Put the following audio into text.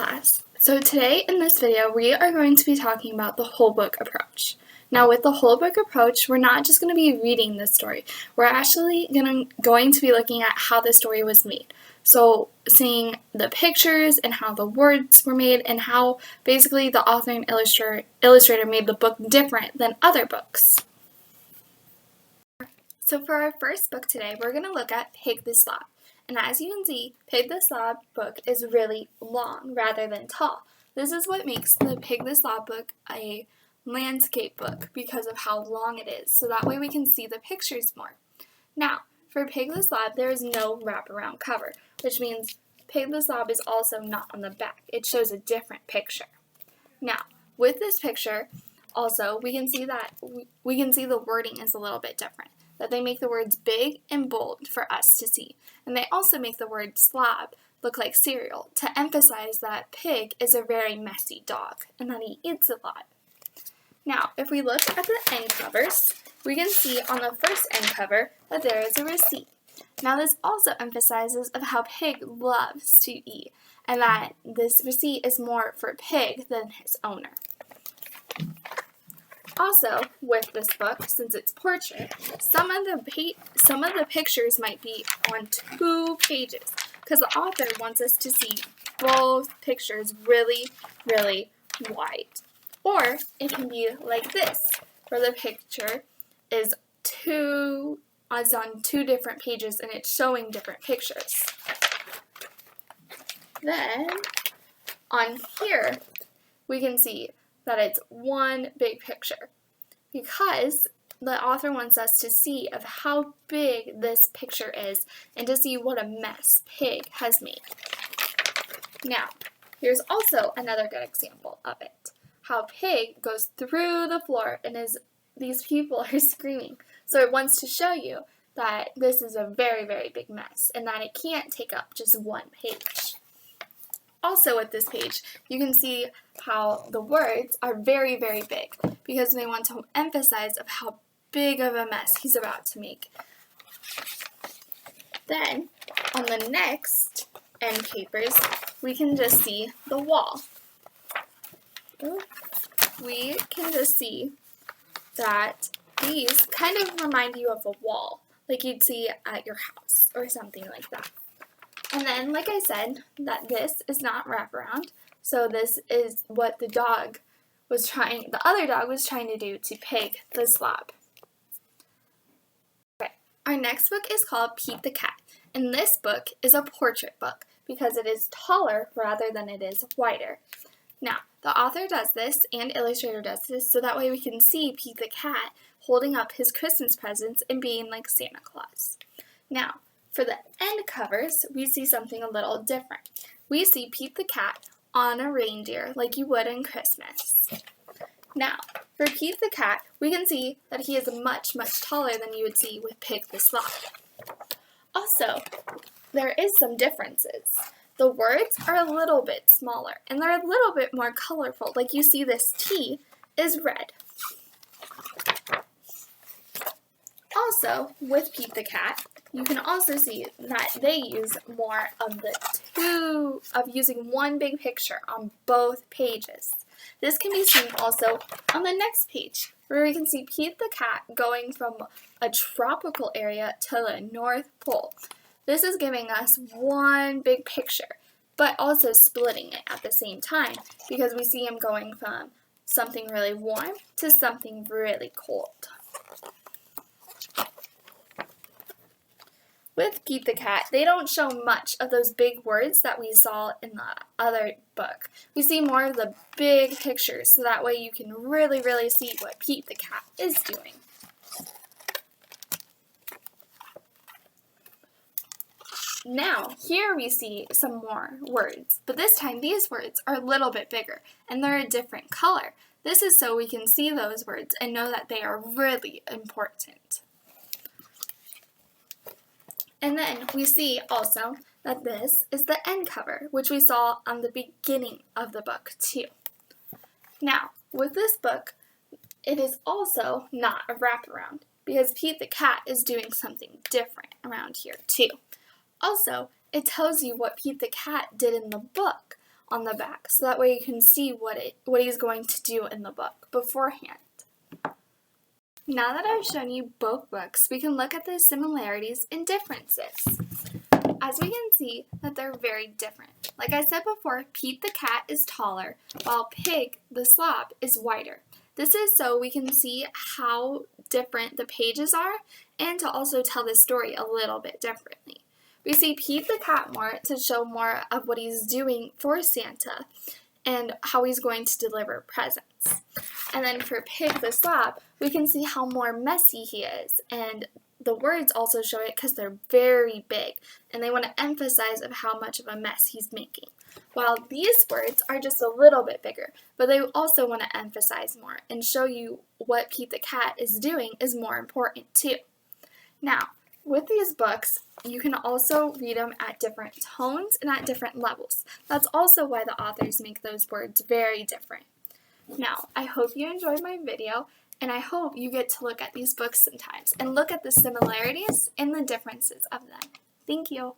class. So today in this video, we are going to be talking about the whole book approach. Now with the whole book approach, we're not just going to be reading the story. We're actually going to be looking at how the story was made. So seeing the pictures and how the words were made and how basically the author and illustrator made the book different than other books. So for our first book today, we're going to look at Pig the Slob. And as you can see, Pig the Slob book is really long rather than tall. This is what makes the Pig the Slob book a landscape book because of how long it is. So that way we can see the pictures more. Now, for Pig the Slob, there is no wraparound cover, which means Pig the Slob is also not on the back. It shows a different picture. Now, with this picture, also, we can see the wording is a little bit different. That they make the words big and bold for us to see. And they also make the word slob look like cereal to emphasize that Pig is a very messy dog and that he eats a lot. Now, if we look at the end covers, we can see on the first end cover that there is a receipt. Now, this also emphasizes of how Pig loves to eat and that this receipt is more for Pig than his owner. Also, with this book, since it's portrait, some of the pictures might be on 2 pages because the author wants us to see both pictures really, really wide. Or it can be like this, where the picture is on 2 different pages and it's showing different pictures. Then, on here, we can see that it's one big picture because the author wants us to see of how big this picture is and to see what a mess Pig has made. Now, here's also another good example of it. How Pig goes through the floor and these people are screaming. So it wants to show you that this is a very, very big mess and that it can't take up just one page. Also with this page, you can see how the words are very, very big because they want to emphasize of how big of a mess he's about to make. Then, on the next end papers, we can just see the wall. We can just see that these kind of remind you of a wall, like you'd see at your house or something like that. And then, like I said, that this is not wraparound, so this is what the other dog was trying to do to Pig the Slob. Okay. Our next book is called Pete the Cat, and this book is a portrait book because it is taller rather than it is wider. Now, the author does this and illustrator does this so that way we can see Pete the Cat holding up his Christmas presents and being like Santa Claus. Now, for the end covers, we see something a little different. We see Pete the Cat on a reindeer like you would in Christmas. Now, for Pete the Cat, we can see that he is much, much taller than you would see with Pig the Slob. Also, there is some differences. The words are a little bit smaller and they're a little bit more colorful. Like you see this T is red. Also, with Pete the Cat, you can also see that they use more of using one big picture on both pages. This can be seen also on the next page, where we can see Pete the Cat going from a tropical area to the North Pole. This is giving us one big picture, but also splitting it at the same time, because we see him going from something really warm to something really cold. With Pete the Cat, they don't show much of those big words that we saw in the other book. We see more of the big pictures, so that way you can really, really see what Pete the Cat is doing. Now, here we see some more words, but this time these words are a little bit bigger, and they're a different color. This is so we can see those words and know that they are really important. And then we see also that this is the end cover, which we saw on the beginning of the book too. Now, with this book, it is also not a wraparound because Pete the Cat is doing something different around here too. Also, it tells you what Pete the Cat did in the book on the back, so that way you can see what he's going to do in the book beforehand. Now that I've shown you both books, we can look at the similarities and differences. As we can see that they're very different. Like I said before, Pete the cat is taller, while Pig the slob is wider. This is so we can see how different the pages are and to also tell the story a little bit differently. We see Pete the cat more to show more of what he's doing for Santa and how he's going to deliver presents. And then for Pig the slob, we can see how more messy he is, and the words also show it because they're very big and they want to emphasize of how much of a mess he's making. While these words are just a little bit bigger, but they also want to emphasize more and show you what Pete the cat is doing is more important too. Now, with these books, you can also read them at different tones and at different levels. That's also why the authors make those words very different. Now, I hope you enjoyed my video, and I hope you get to look at these books sometimes and look at the similarities and the differences of them. Thank you.